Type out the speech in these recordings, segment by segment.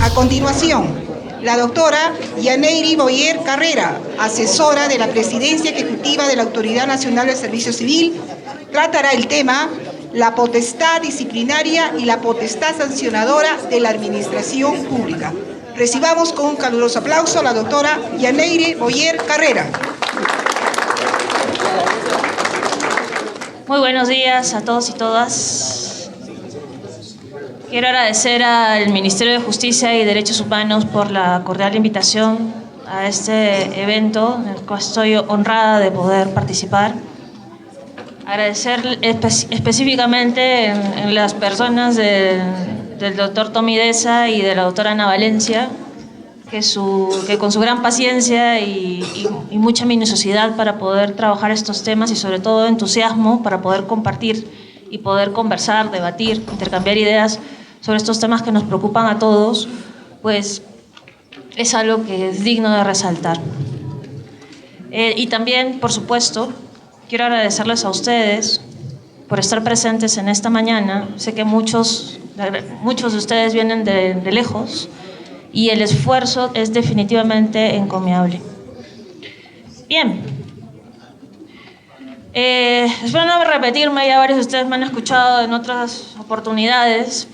A continuación, la doctora Yaneiri Boyer Carrera, asesora de la Presidencia Ejecutiva de la Autoridad Nacional del Servicio Civil, tratará el tema la potestad disciplinaria y la potestad sancionadora de la Administración Pública. Recibamos con un caluroso aplauso a la doctora Yaneiri Boyer Carrera. Muy buenos días a todos y todas. Quiero agradecer al Ministerio de Justicia y Derechos Humanos por la cordial invitación a este evento, en el cual estoy honrada de poder participar. Agradecer específicamente en las personas del doctor Tommy Deza y de la doctora Ana Valencia, que con su gran paciencia y mucha minuciosidad para poder trabajar estos temas y sobre todo entusiasmo para poder compartir y poder conversar, debatir, intercambiar ideas sobre estos temas que nos preocupan a todos, pues es algo que es digno de resaltar. Y también, por supuesto, quiero agradecerles a ustedes por estar presentes en esta mañana. Sé que muchos de ustedes vienen de lejos y el esfuerzo es definitivamente encomiable. Bien. Espero no repetirme, ya varios de ustedes me han escuchado en otras oportunidades.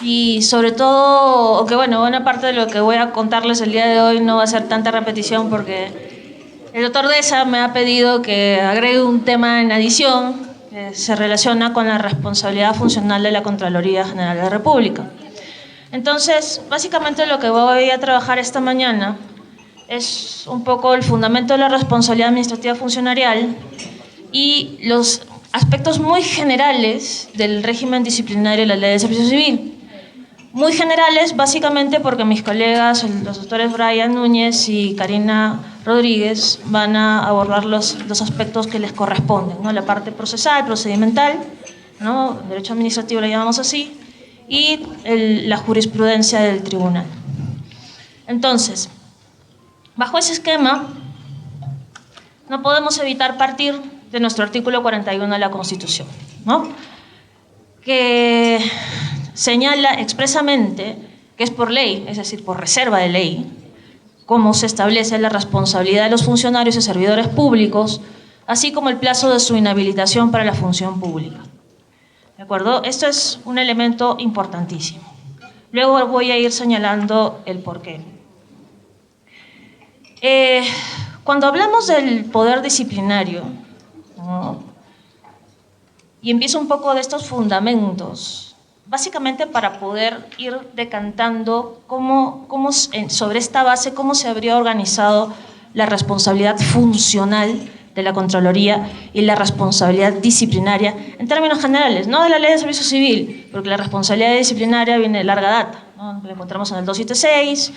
Y sobre todo, aunque bueno, buena parte de lo que voy a contarles el día de hoy no va a ser tanta repetición porque el doctor Deza me ha pedido que agregue un tema en adición que se relaciona con la responsabilidad funcional de la Contraloría General de la República. Entonces, básicamente lo que voy a trabajar esta mañana es un poco el fundamento de la responsabilidad administrativa funcionarial y los aspectos muy generales del régimen disciplinario y la ley de servicio civil. Muy generales, básicamente porque mis colegas, los doctores Brian Núñez y Karina Rodríguez, van a abordar los aspectos que les corresponden, ¿no? La parte procesal, procedimental, ¿no? Derecho administrativo lo llamamos así, y la jurisprudencia del tribunal. Entonces, bajo ese esquema, no podemos evitar partir de nuestro artículo 41 de la Constitución, ¿no? Que señala expresamente que es por ley, es decir, por reserva de ley, cómo se establece la responsabilidad de los funcionarios y servidores públicos, así como el plazo de su inhabilitación para la función pública. ¿De acuerdo? Esto es un elemento importantísimo. Luego voy a ir señalando el porqué. Cuando hablamos del poder disciplinario, ¿no? Y empiezo un poco de estos fundamentos, básicamente para poder ir decantando sobre esta base, cómo se habría organizado la responsabilidad funcional de la Contraloría y la responsabilidad disciplinaria en términos generales, no de la Ley de Servicio Civil, porque la responsabilidad disciplinaria viene de larga data, ¿no? La encontramos en el 276,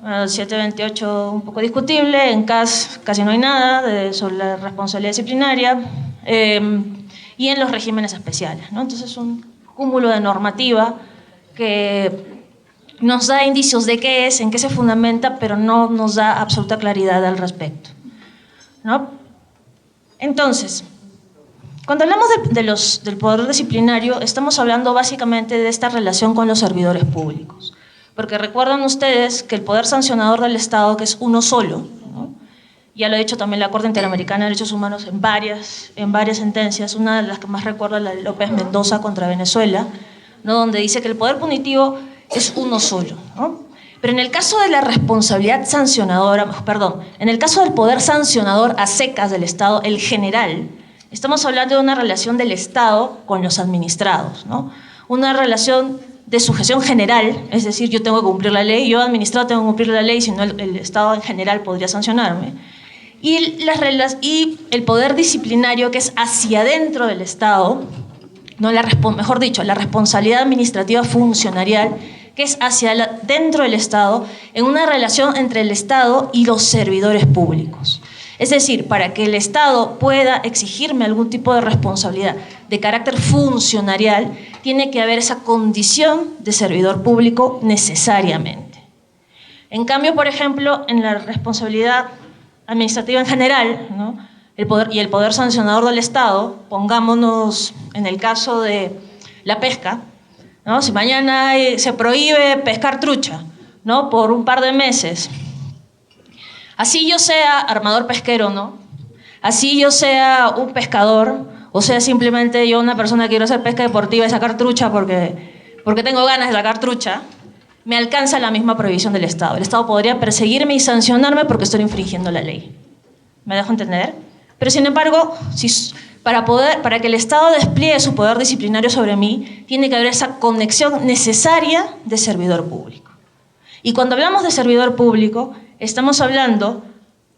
el 728 un poco discutible, en CAS casi no hay nada sobre la responsabilidad disciplinaria, y en los regímenes especiales, ¿no? Entonces es un cúmulo de normativa que nos da indicios de qué es, en qué se fundamenta, pero no nos da absoluta claridad al respecto, ¿no? Entonces, cuando hablamos del poder disciplinario, estamos hablando básicamente de esta relación con los servidores públicos, porque recuerdan ustedes que el poder sancionador del Estado, que es uno solo, ¿no? Ya lo ha dicho también la Corte Interamericana de Derechos Humanos en varias sentencias, una de las que más recuerdo es la de López Mendoza contra Venezuela, ¿no? Donde dice que el poder punitivo es uno solo, ¿no? Pero en el caso de la responsabilidad sancionadora, en el caso del poder sancionador a secas del Estado, el general, estamos hablando de una relación del Estado con los administrados, ¿no? Una relación de sujeción general, es decir, yo tengo que cumplir la ley, yo administrado tengo que cumplir la ley, si no el Estado en general podría sancionarme. Y el poder disciplinario, que es hacia adentro del Estado, ¿no? Mejor dicho, la responsabilidad administrativa funcionarial, que es hacia dentro del Estado, en una relación entre el Estado y los servidores públicos. Es decir, para que el Estado pueda exigirme algún tipo de responsabilidad de carácter funcionarial, tiene que haber esa condición de servidor público necesariamente. En cambio, por ejemplo, en la responsabilidad administrativa en general, ¿no? el poder sancionador del Estado, pongámonos en el caso de la pesca, ¿no? Si mañana se prohíbe pescar trucha, ¿no? Por un par de meses, así yo sea armador pesquero, ¿no? Así yo sea un pescador, o sea simplemente yo una persona que quiero hacer pesca deportiva y sacar trucha porque tengo ganas de sacar trucha, me alcanza la misma prohibición del Estado. El Estado podría perseguirme y sancionarme porque estoy infringiendo la ley. ¿Me dejo entender? Pero sin embargo, para que el Estado despliegue su poder disciplinario sobre mí, tiene que haber esa conexión necesaria de servidor público. Y cuando hablamos de servidor público, estamos hablando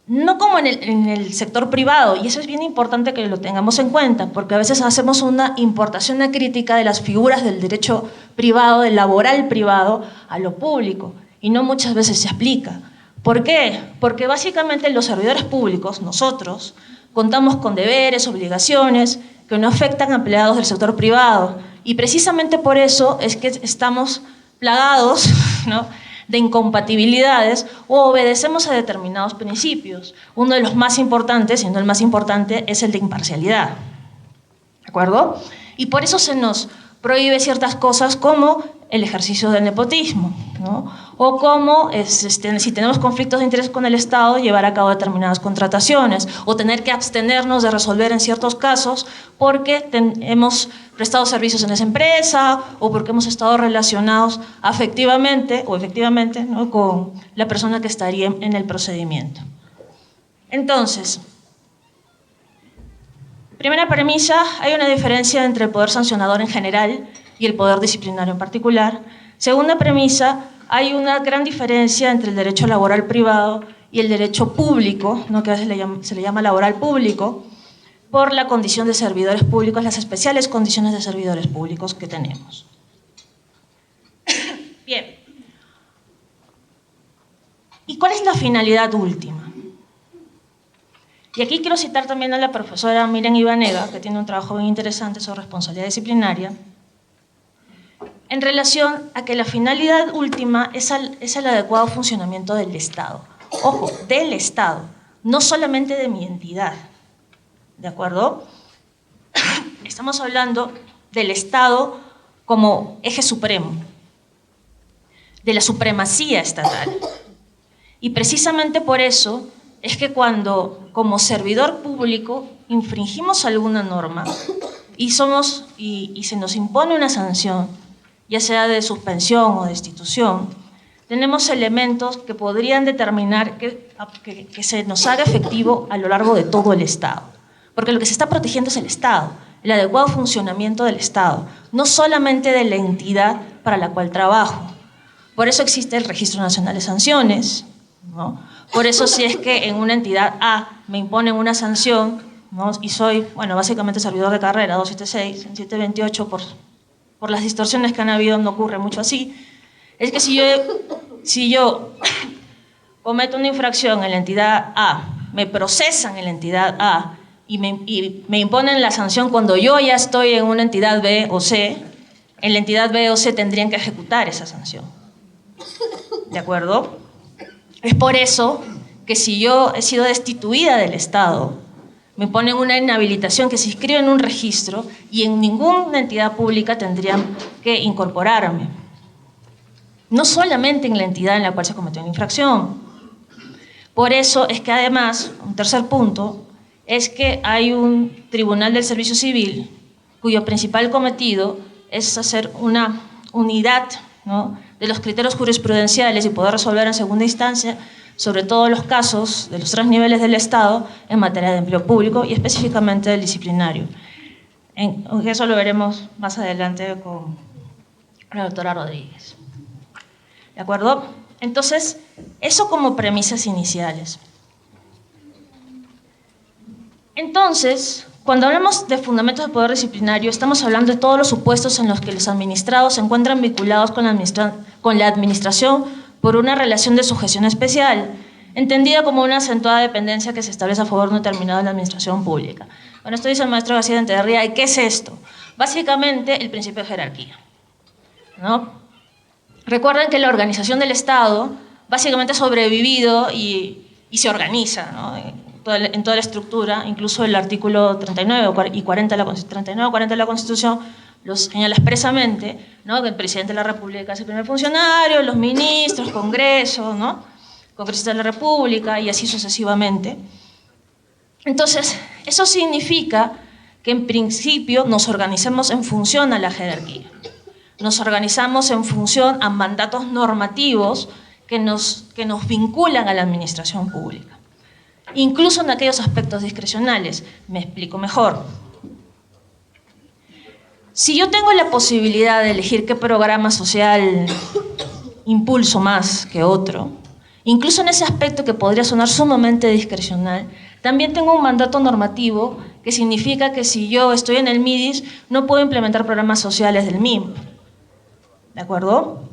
no como en el sector privado, y eso es bien importante que lo tengamos en cuenta, porque a veces hacemos una importación crítica de las figuras del derecho privado, del laboral privado, a lo público, y no muchas veces se aplica. ¿Por qué? Porque básicamente los servidores públicos, nosotros, contamos con deberes, obligaciones, que no afectan a empleados del sector privado, y precisamente por eso es que estamos plagados, ¿no?, de incompatibilidades o obedecemos a determinados principios. Uno de los más importantes, siendo el más importante, es el de imparcialidad. ¿De acuerdo? Y por eso se nos prohíbe ciertas cosas como el ejercicio del nepotismo, ¿no? O como, si tenemos conflictos de interés con el Estado, llevar a cabo determinadas contrataciones, o tener que abstenernos de resolver en ciertos casos porque hemos prestado servicios en esa empresa o porque hemos estado relacionados afectivamente o efectivamente, ¿no?, con la persona que estaría en el procedimiento. Entonces, primera premisa, hay una diferencia entre el poder sancionador en general y el poder disciplinario en particular. Segunda premisa, hay una gran diferencia entre el derecho laboral privado y el derecho público, ¿no?, que a veces se le llama laboral público, por la condición de servidores públicos, las especiales condiciones de servidores públicos que tenemos. Bien. ¿Y cuál es la finalidad última? Y aquí quiero citar también a la profesora Miriam Ibanega, que tiene un trabajo bien interesante sobre responsabilidad disciplinaria, en relación a que la finalidad última es el adecuado funcionamiento del Estado. Ojo, del Estado, no solamente de mi entidad. ¿De acuerdo? Estamos hablando del Estado como eje supremo, de la supremacía estatal. Y precisamente por eso es que cuando, como servidor público, infringimos alguna norma y se nos impone una sanción, ya sea de suspensión o destitución, tenemos elementos que podrían determinar que se nos haga efectivo a lo largo de todo el Estado. Porque lo que se está protegiendo es el Estado, el adecuado funcionamiento del Estado, no solamente de la entidad para la cual trabajo. Por eso existe el Registro Nacional de Sanciones, ¿no? Por eso si es que en una entidad A me imponen una sanción, ¿no?, y soy, bueno, básicamente servidor de carrera, 276, 728, por las distorsiones que han habido no ocurre mucho así, es que si yo cometo una infracción en la entidad A, me procesan en la entidad A, y me imponen la sanción cuando yo ya estoy en una entidad B o C, en la entidad B o C tendrían que ejecutar esa sanción. ¿De acuerdo? Es por eso que si yo he sido destituida del Estado, me ponen una inhabilitación que se inscribe en un registro y en ninguna entidad pública tendrían que incorporarme. No solamente en la entidad en la cual se cometió una infracción. Por eso es que además, un tercer punto, es que hay un Tribunal del Servicio Civil cuyo principal cometido es hacer una unidad, ¿no?, de los criterios jurisprudenciales y poder resolver en segunda instancia sobre todos los casos de los 3 niveles del Estado en materia de empleo público y específicamente del disciplinario. Eso lo veremos más adelante con la doctora Rodríguez. ¿De acuerdo? Entonces, eso como premisas iniciales. Entonces, cuando hablamos de fundamentos del poder disciplinario, estamos hablando de todos los supuestos en los que los administrados se encuentran vinculados con la administración por una relación de sujeción especial, entendida como una acentuada dependencia que se establece a favor de un determinado de la administración pública. Bueno, esto dice el maestro García de Enterría. ¿Y qué es esto? Básicamente, el principio de jerarquía, ¿no? Recuerden que la organización del Estado básicamente ha sobrevivido y se organiza, ¿no?, en toda la estructura, incluso el artículo 39 y 40 de la Constitución lo señala expresamente, ¿no? Que el presidente de la República es el primer funcionario, los ministros, Congreso, ¿no? Congresistas de la República y así sucesivamente. Entonces, eso significa que en principio nos organizamos en función a la jerarquía. Nos organizamos en función a mandatos normativos que nos vinculan a la administración pública. Incluso en aquellos aspectos discrecionales. Me explico mejor. Si yo tengo la posibilidad de elegir qué programa social impulso más que otro, incluso en ese aspecto que podría sonar sumamente discrecional, también tengo un mandato normativo que significa que si yo estoy en el MIDIS no puedo implementar programas sociales del MIMP. ¿De acuerdo?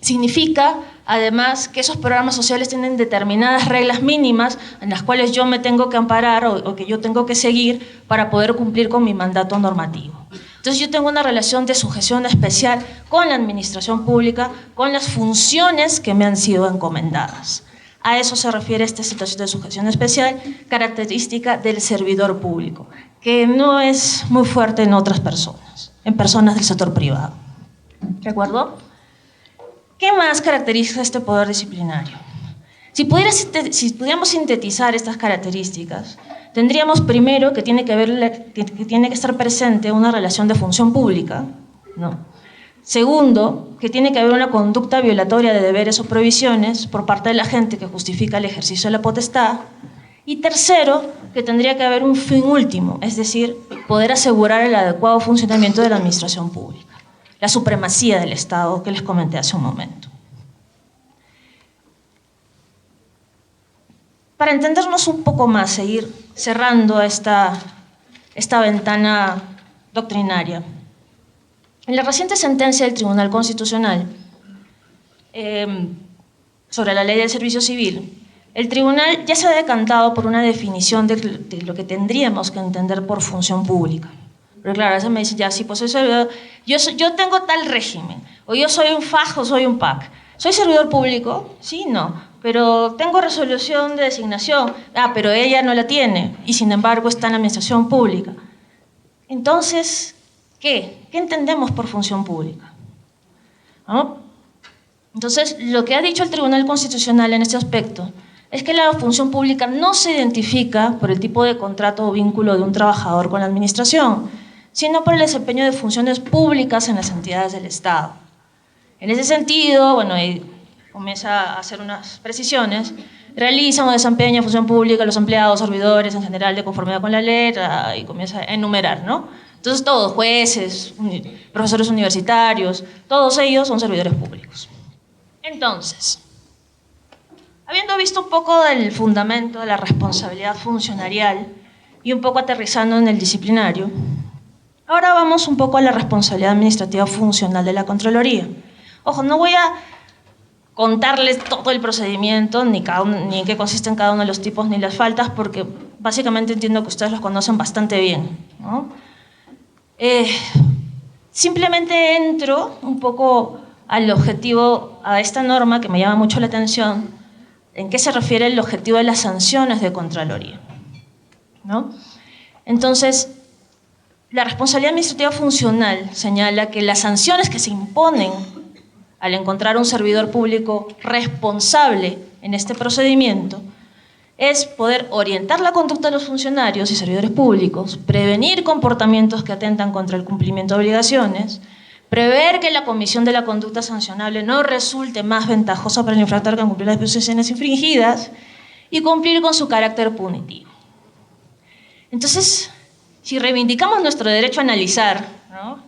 Significa, además, que esos programas sociales tienen determinadas reglas mínimas en las cuales yo me tengo que amparar o que yo tengo que seguir para poder cumplir con mi mandato normativo. Entonces yo tengo una relación de sujeción especial con la administración pública, con las funciones que me han sido encomendadas. A eso se refiere esta situación de sujeción especial, característica del servidor público, que no es muy fuerte en otras personas, en personas del sector privado. ¿De acuerdo? ¿Qué más caracteriza este poder disciplinario? Si pudiéramos sintetizar estas características, tendríamos primero que tiene que estar presente una relación de función pública, ¿no? Segundo, que tiene que haber una conducta violatoria de deberes o prohibiciones por parte de la gente que justifica el ejercicio de la potestad. Y tercero, que tendría que haber un fin último, es decir, poder asegurar el adecuado funcionamiento de la administración pública, la supremacía del Estado que les comenté hace un momento. Para entendernos un poco más, seguir cerrando esta ventana doctrinaria. En la reciente sentencia del Tribunal Constitucional sobre la Ley del Servicio Civil, el Tribunal ya se ha decantado por una definición de lo que tendríamos que entender por función pública. Pero claro, a veces me dicen, ya, sí, pues yo tengo tal régimen, o yo soy un FAJ o soy un PAC. ¿Soy servidor público? Sí, no. Pero tengo resolución de designación. Ah, pero ella no la tiene y sin embargo está en la administración pública. Entonces, ¿qué entendemos por función pública? ¿No? Entonces, lo que ha dicho el Tribunal Constitucional en este aspecto es que la función pública no se identifica por el tipo de contrato o vínculo de un trabajador con la administración, sino por el desempeño de funciones públicas en las entidades del Estado. En ese sentido, bueno, comienza a hacer unas precisiones, realizan o desempeñan función pública los empleados, servidores en general de conformidad con la letra, y comienza a enumerar, ¿no? Entonces todos, jueces, profesores universitarios, todos ellos son servidores públicos. Entonces, habiendo visto un poco del fundamento de la responsabilidad funcionarial y un poco aterrizando en el disciplinario, ahora vamos un poco a la responsabilidad administrativa funcional de la Contraloría. Ojo, no voy a contarles todo el procedimiento, ni en qué consisten cada uno de los tipos, ni las faltas, porque básicamente entiendo que ustedes los conocen bastante bien, ¿no? Simplemente entro un poco al objetivo, a esta norma que me llama mucho la atención, en qué se refiere el objetivo de las sanciones de Contraloría, ¿no? Entonces, la responsabilidad administrativa funcional señala que las sanciones que se imponen al encontrar un servidor público responsable en este procedimiento es poder orientar la conducta de los funcionarios y servidores públicos, prevenir comportamientos que atentan contra el cumplimiento de obligaciones, prever que la comisión de la conducta sancionable no resulte más ventajosa para el infractor que en cumplir las disposiciones infringidas y cumplir con su carácter punitivo. Entonces, si reivindicamos nuestro derecho a analizar, ¿no?,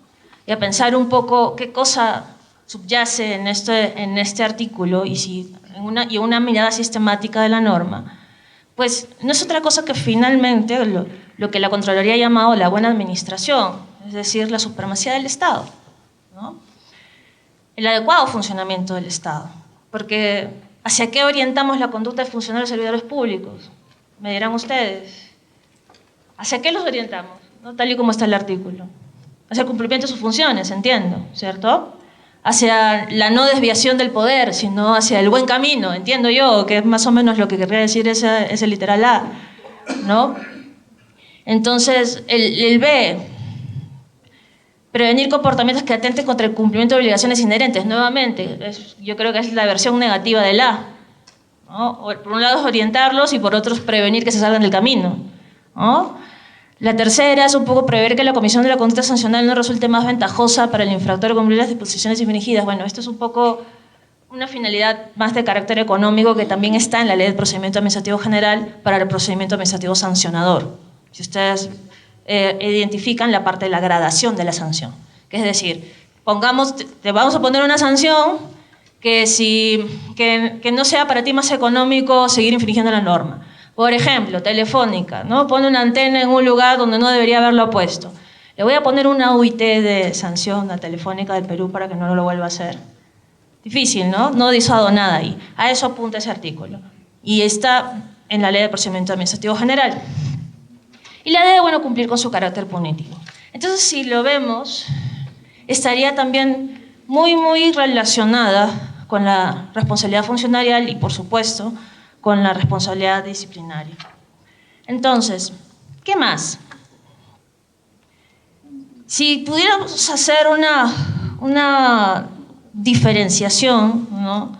y a pensar un poco qué cosa subyace en este artículo y una mirada sistemática de la norma, pues no es otra cosa que finalmente lo que la Contraloría ha llamado la buena administración, es decir, la supremacía del Estado, ¿no? El adecuado funcionamiento del Estado. Porque ¿hacia qué orientamos la conducta de funcionarios y servidores públicos? Me dirán ustedes. ¿Hacia qué los orientamos? ¿No? Tal y como está el artículo. Hacia el cumplimiento de sus funciones, entiendo, ¿cierto? Hacia la no desviación del poder, sino hacia el buen camino, entiendo yo, que es más o menos lo que querría decir ese literal A, ¿no? Entonces, el B. Prevenir comportamientos que atenten contra el cumplimiento de obligaciones inherentes. Nuevamente, yo creo que es la versión negativa del A, ¿no? Por un lado es orientarlos y por otro es prevenir que se salgan del camino, ¿no? La tercera es un poco prever que la comisión de la conducta sancional no resulte más ventajosa para el infractor cumplir las disposiciones infringidas. Bueno, esto es un poco una finalidad más de carácter económico que también está en la Ley del Procedimiento Administrativo General para el procedimiento administrativo sancionador. Si ustedes identifican la parte de la gradación de la sanción, que es decir, te vamos a poner una sanción que no sea para ti más económico seguir infringiendo la norma. Por ejemplo, Telefónica, ¿no? Pone una antena en un lugar donde no debería haberlo puesto. Le voy a poner una UIT de sanción a Telefónica del Perú para que no lo vuelva a hacer. Difícil, ¿no? No disuado nada ahí. A eso apunta ese artículo. Y está en la Ley de Procedimiento Administrativo General. Y la debe, bueno, cumplir con su carácter punitivo. Entonces, si lo vemos, estaría también muy, muy relacionada con la responsabilidad funcionarial y, por supuesto, con la responsabilidad disciplinaria. Entonces, ¿qué más? Si pudiéramos hacer una diferenciación, ¿no?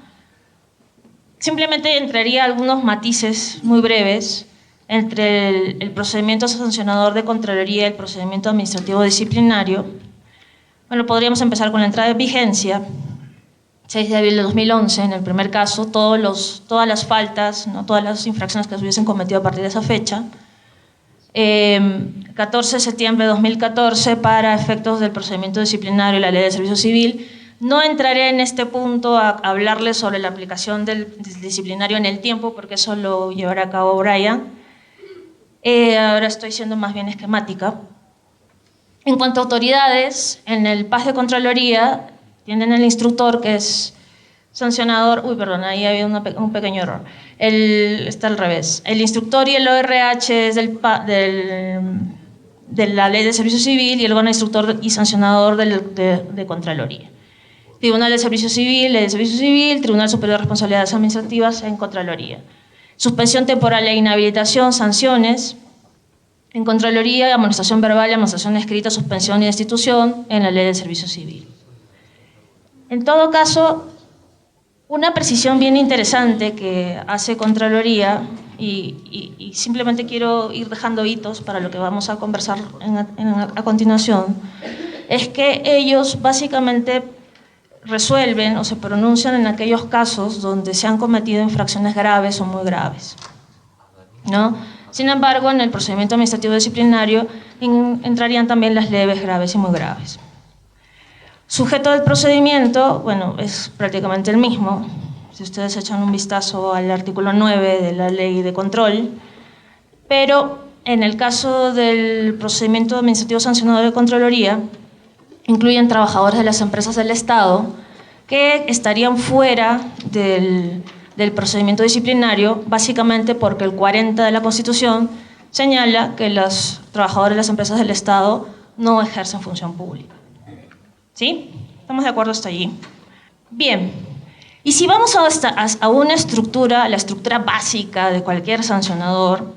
Simplemente entraría algunos matices muy breves entre el procedimiento sancionador de Contraloría y el procedimiento administrativo disciplinario. Bueno, podríamos empezar con la entrada de vigencia. 6 de abril de 2011, en el primer caso, todas las faltas, ¿no? Todas las infracciones que se hubiesen cometido a partir de esa fecha. 14 de septiembre de 2014, para efectos del procedimiento disciplinario y la Ley de Servicio Civil. No entraré en este punto a hablarles sobre la aplicación del disciplinario en el tiempo, porque eso lo llevará a cabo Brian. Ahora estoy siendo más bien esquemática. En cuanto a autoridades, en el PAS de Contraloría, tienen el instructor, que es sancionador. Uy, perdón, ahí había un pequeño error. Está al revés. El instructor y el ORH es de la Ley de Servicio Civil, y el órgano instructor y sancionador de Contraloría. Tribunal de Servicio Civil, Ley de Servicio Civil, Tribunal Superior de Responsabilidades Administrativas en Contraloría. Suspensión temporal e inhabilitación, sanciones. En Contraloría, amonestación verbal, amonestación escrita, suspensión y destitución en la Ley de Servicio Civil. En todo caso, una precisión bien interesante que hace Contraloría, y simplemente quiero ir dejando hitos para lo que vamos a conversar a continuación, es que ellos básicamente resuelven o se pronuncian en aquellos casos donde se han cometido infracciones graves o muy graves, ¿no? Sin embargo, en el procedimiento administrativo disciplinario entrarían también las leves, graves y muy graves. Sujeto del procedimiento, bueno, es prácticamente el mismo. Si ustedes echan un vistazo al artículo 9 de la Ley de Control, pero en el caso del procedimiento administrativo sancionador de Contraloría, incluyen trabajadores de las empresas del Estado que estarían fuera del procedimiento disciplinario, básicamente porque el 40 de la Constitución señala que los trabajadores de las empresas del Estado no ejercen función pública. ¿Sí? ¿Estamos de acuerdo hasta allí? Bien. Y si vamos a una estructura, la estructura básica de cualquier sancionador,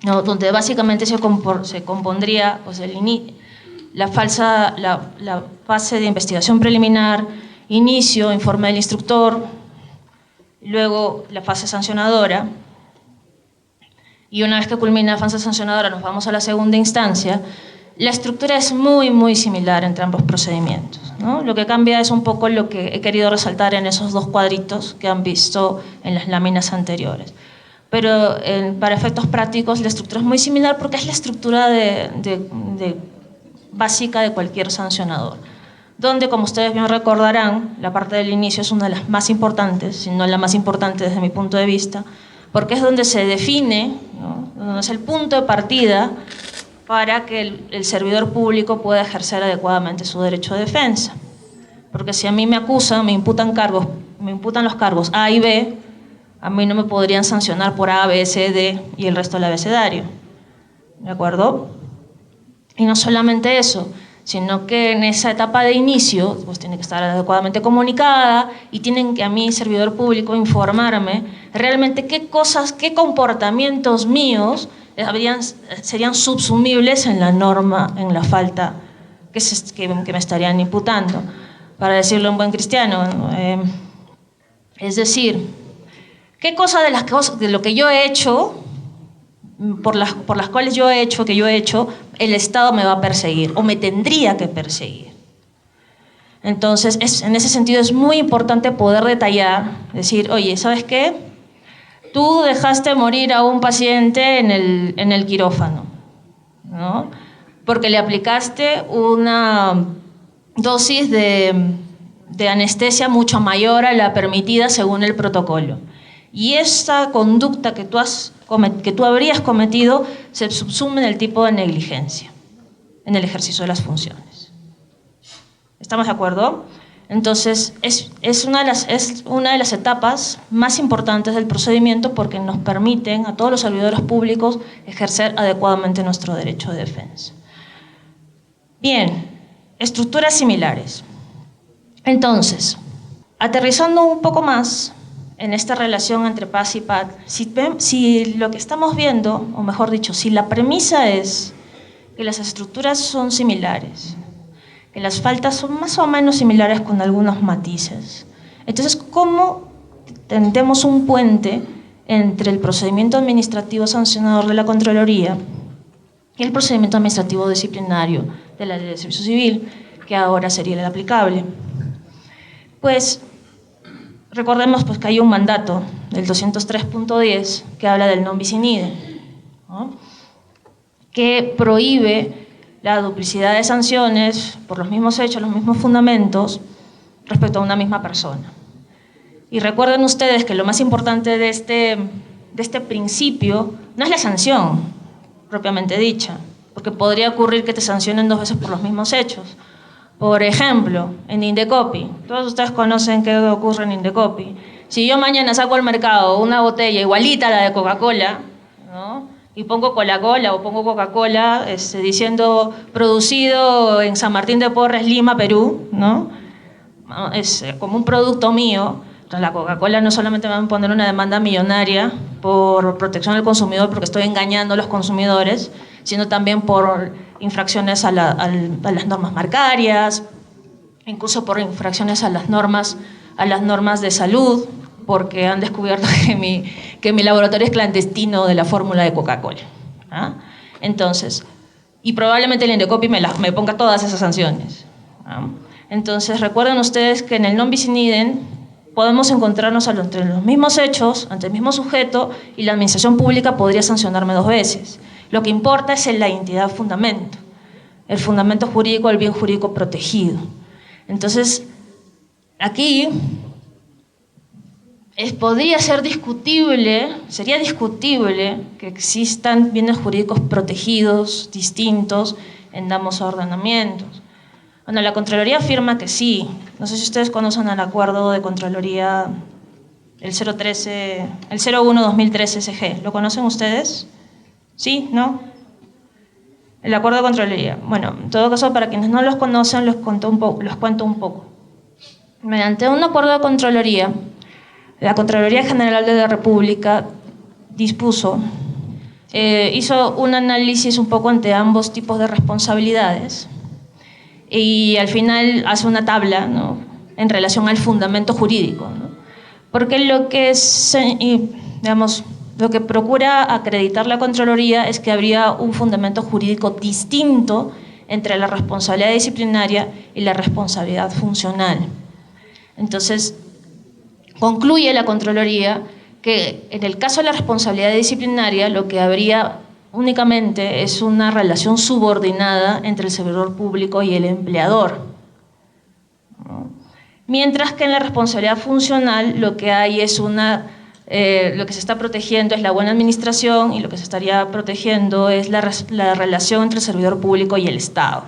¿no? Donde básicamente se compondría pues, la fase de investigación preliminar, inicio, informe del instructor, luego la fase sancionadora, y una vez que culmina la fase sancionadora nos vamos a la segunda instancia. La estructura es muy, muy similar entre ambos procedimientos, ¿no? Lo que cambia es un poco lo que he querido resaltar en esos dos cuadritos que han visto en las láminas anteriores. Pero para efectos prácticos la estructura es muy similar porque es la estructura básica de cualquier sancionador, donde, como ustedes bien recordarán, la parte del inicio es una de las más importantes, si no la más importante desde mi punto de vista, porque es donde se define, ¿no? Donde es el punto de partida para que el servidor público pueda ejercer adecuadamente su derecho de defensa. Porque si a mí me acusan, me imputan los cargos A y B, a mí no me podrían sancionar por A, B, C, D y el resto del abecedario. ¿De acuerdo? Y no solamente eso, sino que en esa etapa de inicio pues tiene que estar adecuadamente comunicada y tienen que a mí, servidor público, informarme realmente qué cosas, qué comportamientos míos serían subsumibles en la norma, en la falta que me estarían imputando, para decirlo en buen cristiano. Es decir, ¿qué cosa de lo que yo he hecho, por las cuales yo he hecho, el Estado me va a perseguir o me tendría que perseguir? Entonces, en ese sentido es muy importante poder detallar, decir, oye, ¿sabes qué? Tú dejaste morir a un paciente en el quirófano, ¿no? Porque le aplicaste una dosis de anestesia mucho mayor a la permitida según el protocolo. Y esa conducta que tú habrías cometido se subsume en el tipo de negligencia, en el ejercicio de las funciones. ¿Estamos de acuerdo? Entonces, es una de las etapas más importantes del procedimiento porque nos permiten a todos los servidores públicos ejercer adecuadamente nuestro derecho de defensa. Bien, estructuras similares. Entonces, aterrizando un poco más en esta relación entre paz y paz, si lo que estamos viendo, o mejor dicho, si la premisa es que las estructuras son similares, que las faltas son más o menos similares con algunos matices, entonces, ¿cómo tendemos un puente entre el procedimiento administrativo sancionador de la Contraloría y el procedimiento administrativo disciplinario de la Ley de Servicio Civil, que ahora sería el aplicable? Pues recordemos que hay un mandato del 203.10 que habla del non bis in idem, ¿no? Que prohíbe la duplicidad de sanciones por los mismos hechos, los mismos fundamentos respecto a una misma persona. Y recuerden ustedes que lo más importante de este principio no es la sanción propiamente dicha, porque podría ocurrir que te sancionen 2 veces por los mismos hechos. Por ejemplo, en Indecopi, todos ustedes conocen qué ocurre en Indecopi. Si yo mañana saco al mercado una botella igualita a la de Coca-Cola, ¿no? Y pongo Coca-Cola o pongo Coca-Cola diciendo producido en San Martín de Porres, Lima, Perú, ¿no? Es como un producto mío. Entonces la Coca-Cola no solamente me va a poner una demanda millonaria por protección del consumidor porque estoy engañando a los consumidores, sino también por infracciones a las normas marcarias, incluso por infracciones a las normas de salud, porque han descubierto que mi laboratorio es clandestino de la fórmula de Coca-Cola, ¿ah? Entonces, y probablemente el Indecopi me ponga todas esas sanciones, ¿ah? Entonces, recuerden ustedes que en el non bis in idem podemos encontrarnos entre los mismos hechos, ante el mismo sujeto, y la administración pública podría sancionarme 2 veces. Lo que importa es la identidad fundamento, el fundamento jurídico, el bien jurídico protegido. Entonces, aquí sería discutible que existan bienes jurídicos protegidos, distintos, en ambos ordenamientos. Bueno, la Contraloría afirma que sí. No sé si ustedes conocen el acuerdo de Contraloría, el 01-2013 SG. ¿Lo conocen ustedes? ¿Sí? ¿No? El acuerdo de Contraloría. Bueno, en todo caso, para quienes no los conocen, los cuento un poco. Mediante un acuerdo de Contraloría, la Contraloría General de la República hizo un análisis un poco ante ambos tipos de responsabilidades y al final hace una tabla, ¿no?, en relación al fundamento jurídico, ¿no? Porque lo que procura acreditar la Contraloría es que habría un fundamento jurídico distinto entre la responsabilidad disciplinaria y la responsabilidad funcional. Entonces, concluye la Contraloría que en el caso de la responsabilidad disciplinaria lo que habría únicamente es una relación subordinada entre el servidor público y el empleador, ¿no? Mientras que en la responsabilidad funcional lo que hay es lo que se está protegiendo es la buena administración y lo que se estaría protegiendo es la relación entre el servidor público y el Estado.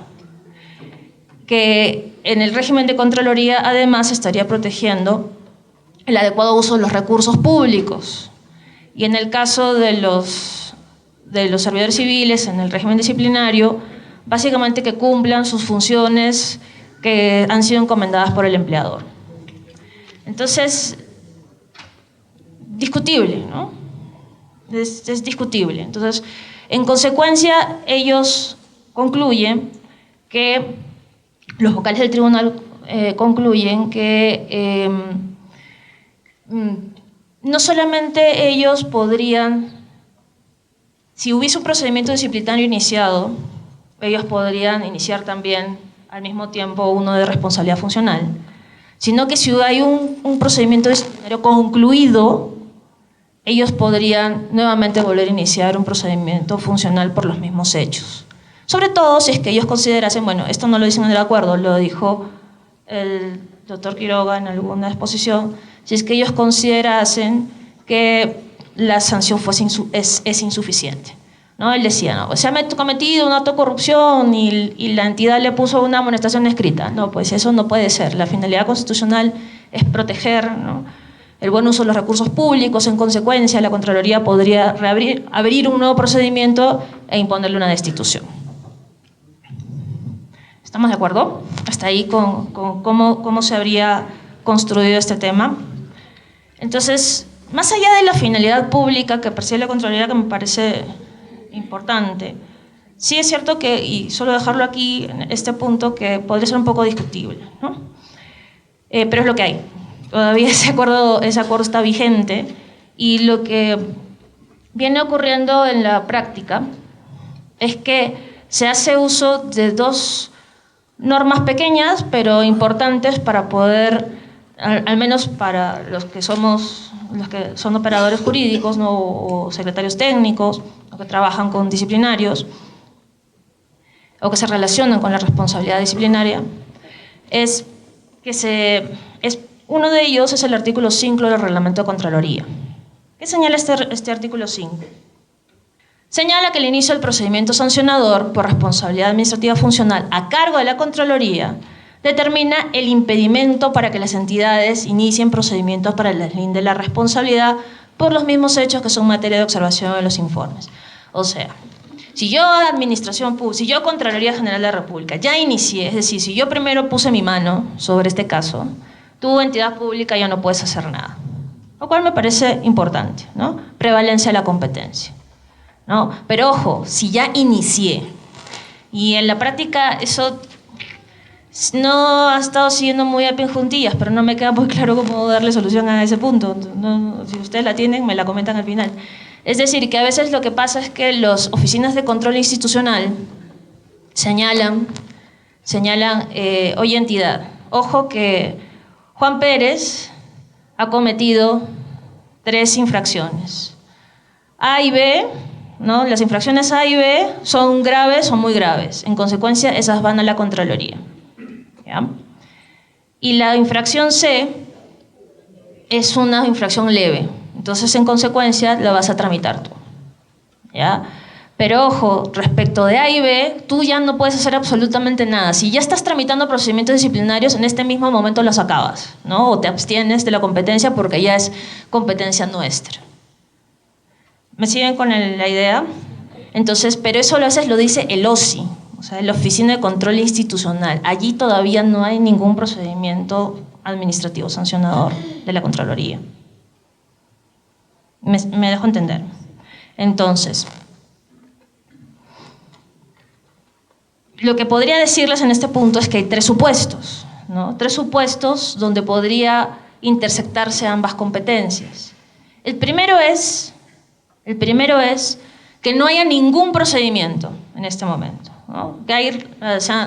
Que en el régimen de Contraloría además estaría protegiendo el adecuado uso de los recursos públicos. Y en el caso de los servidores civiles, en el régimen disciplinario, básicamente que cumplan sus funciones que han sido encomendadas por el empleador. Entonces, discutible, ¿no? Es discutible. Entonces, en consecuencia, ellos concluyen que los vocales del tribunal concluyen que no solamente ellos podrían, si hubiese un procedimiento disciplinario iniciado, ellos podrían iniciar también al mismo tiempo uno de responsabilidad funcional, sino que si hay un procedimiento disciplinario concluido, ellos podrían nuevamente volver a iniciar un procedimiento funcional por los mismos hechos. Sobre todo si es que ellos considerasen, bueno, esto no lo dicen en el acuerdo, lo dijo el doctor Quiroga en alguna exposición, si es que ellos considerasen que la sanción es insuficiente. ¿No? Él decía, no, se ha cometido un acto de corrupción y la entidad le puso una amonestación escrita. No, pues eso no puede ser. La finalidad constitucional es proteger, ¿no?, el buen uso de los recursos públicos. En consecuencia, la Contraloría podría abrir un nuevo procedimiento e imponerle una destitución. ¿Estamos de acuerdo? Hasta ahí con cómo se habría construido este tema. Entonces, más allá de la finalidad pública que persigue la Contraloría, que me parece importante, sí es cierto que, y solo dejarlo aquí en este punto, que podría ser un poco discutible, ¿no? Pero es lo que hay. Todavía ese acuerdo está vigente, y lo que viene ocurriendo en la práctica es que se hace uso de dos normas pequeñas pero importantes para poder, al menos para los que son operadores jurídicos, ¿no?, o secretarios técnicos, o que trabajan con disciplinarios, o que se relacionan con la responsabilidad disciplinaria, es que uno de ellos es el artículo 5 del Reglamento de Contraloría. ¿Qué señala este artículo 5? Señala que el inicio del procedimiento sancionador por responsabilidad administrativa funcional a cargo de la Contraloría determina el impedimento para que las entidades inicien procedimientos para el deslinde de la responsabilidad por los mismos hechos que son materia de observación de los informes. O sea, si yo Contraloría General de la República ya inicié, es decir, si yo primero puse mi mano sobre este caso, tu entidad pública ya no puedes hacer nada. Lo cual me parece importante, ¿no? Prevalencia de la competencia, ¿no? Pero ojo, si ya inicié, y en la práctica eso no ha estado siguiendo muy a pie juntillas, pero no me queda muy claro cómo darle solución a ese punto. No, si ustedes la tienen, me la comentan al final. Es decir, que a veces lo que pasa es que las oficinas de control institucional señalan, oye entidad, ojo que Juan Pérez ha cometido 3 infracciones. A y B, ¿no? Las infracciones A y B son graves o muy graves. En consecuencia, esas van a la Contraloría. ¿Ya? Y la infracción C es una infracción leve. Entonces, en consecuencia, la vas a tramitar tú. ¿Ya? Pero ojo, respecto de A y B, tú ya no puedes hacer absolutamente nada. Si ya estás tramitando procedimientos disciplinarios, en este mismo momento los acabas, ¿no? O te abstienes de la competencia porque ya es competencia nuestra. ¿Me siguen con la idea? Entonces, pero eso a veces lo dice el OSI, o sea, la Oficina de Control Institucional. Allí todavía no hay ningún procedimiento administrativo sancionador de la Contraloría. ¿Me dejo entender? Entonces, lo que podría decirles en este punto es que hay 3 supuestos, ¿no? 3 supuestos donde podría intersectarse ambas competencias. El primero es que no haya ningún procedimiento en este momento, ¿no? Que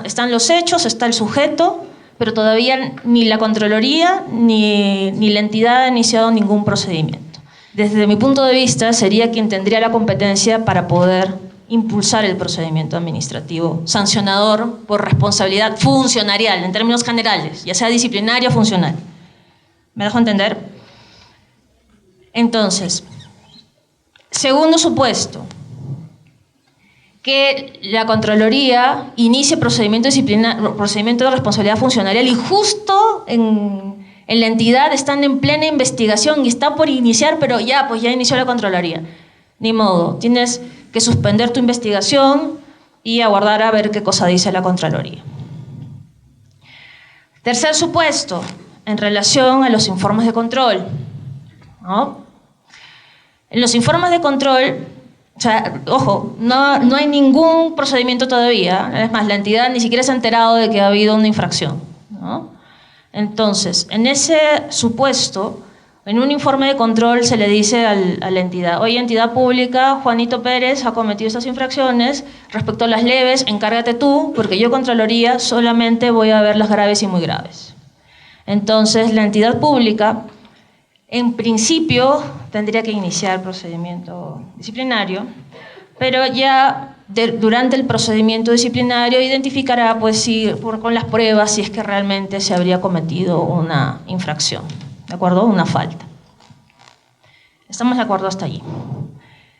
están los hechos, está el sujeto, pero todavía ni la Contraloría ni la entidad ha iniciado ningún procedimiento. Desde mi punto de vista, sería quien tendría la competencia para poder impulsar el procedimiento administrativo sancionador por responsabilidad funcionarial, en términos generales, ya sea disciplinaria o funcional. ¿Me dejo entender? Entonces, segundo supuesto, que la Contraloría inicie procedimiento de responsabilidad funcionarial y justo en la entidad están en plena investigación y está por iniciar, pero ya inició la Contraloría. Ni modo, tienes que suspender tu investigación y aguardar a ver qué cosa dice la Contraloría. Tercer supuesto, en relación a los informes de control, ¿no? En los informes de control O sea, ojo, no hay ningún procedimiento todavía. Es más, la entidad ni siquiera se ha enterado de que ha habido una infracción, ¿no? Entonces, en ese supuesto, en un informe de control se le dice a la entidad: oye, entidad pública, Juanito Pérez ha cometido estas infracciones, respecto a las leves, encárgate tú, porque yo, Contraloría, solamente voy a ver las graves y muy graves. Entonces, la entidad pública, en principio, tendría que iniciar procedimiento disciplinario, pero ya durante el procedimiento disciplinario identificará, pues, con las pruebas, si es que realmente se habría cometido una infracción, ¿de acuerdo? Una falta. ¿Estamos de acuerdo hasta allí?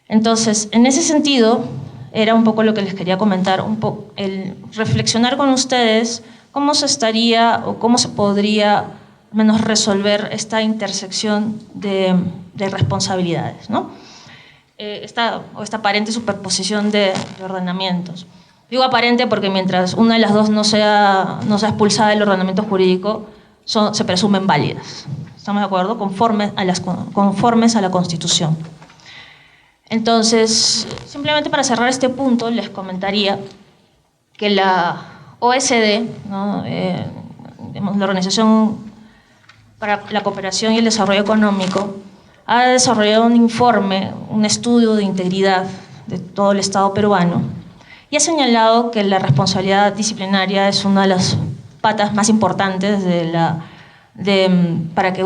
Entonces, en ese sentido, era un poco lo que les quería comentar, el reflexionar con ustedes cómo se estaría o cómo se podría al menos resolver esta intersección de responsabilidades, ¿no? Esta aparente superposición de ordenamientos. Digo aparente porque mientras una de las dos no sea expulsada del ordenamiento jurídico, se presumen válidas. ¿Estamos de acuerdo? Conformes a la Constitución. Entonces, simplemente para cerrar este punto, les comentaría que la OSD, ¿no? La Organización para la Cooperación y el Desarrollo Económico, ha desarrollado un informe, un estudio de integridad de todo el Estado peruano, y ha señalado que la responsabilidad disciplinaria es una de las patas más importantes para que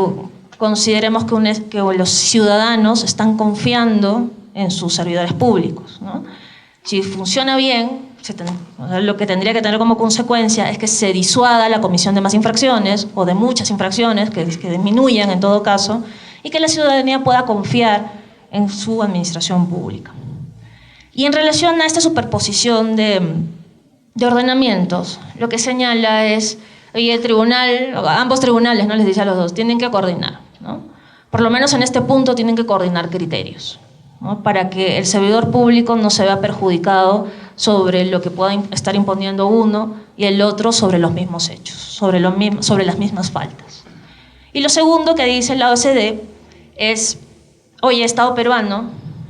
consideremos que los ciudadanos están confiando en sus servidores públicos, ¿no? Si funciona bien, lo que tendría que tener como consecuencia es que se disuada la comisión de más infracciones o de muchas infracciones, que disminuyan en todo caso, y que la ciudadanía pueda confiar en su administración pública. Y en relación a esta superposición de ordenamientos, lo que señala es: oye, el tribunal, ambos tribunales, ¿no?, les dice a los dos, tienen que coordinar, ¿no? Por lo menos en este punto tienen que coordinar criterios, ¿no?, para que el servidor público no se vea perjudicado sobre lo que pueda estar imponiendo uno y el otro sobre los mismos hechos, sobre las mismas faltas. Y lo segundo que dice la OCDE es: oye, Estado peruano,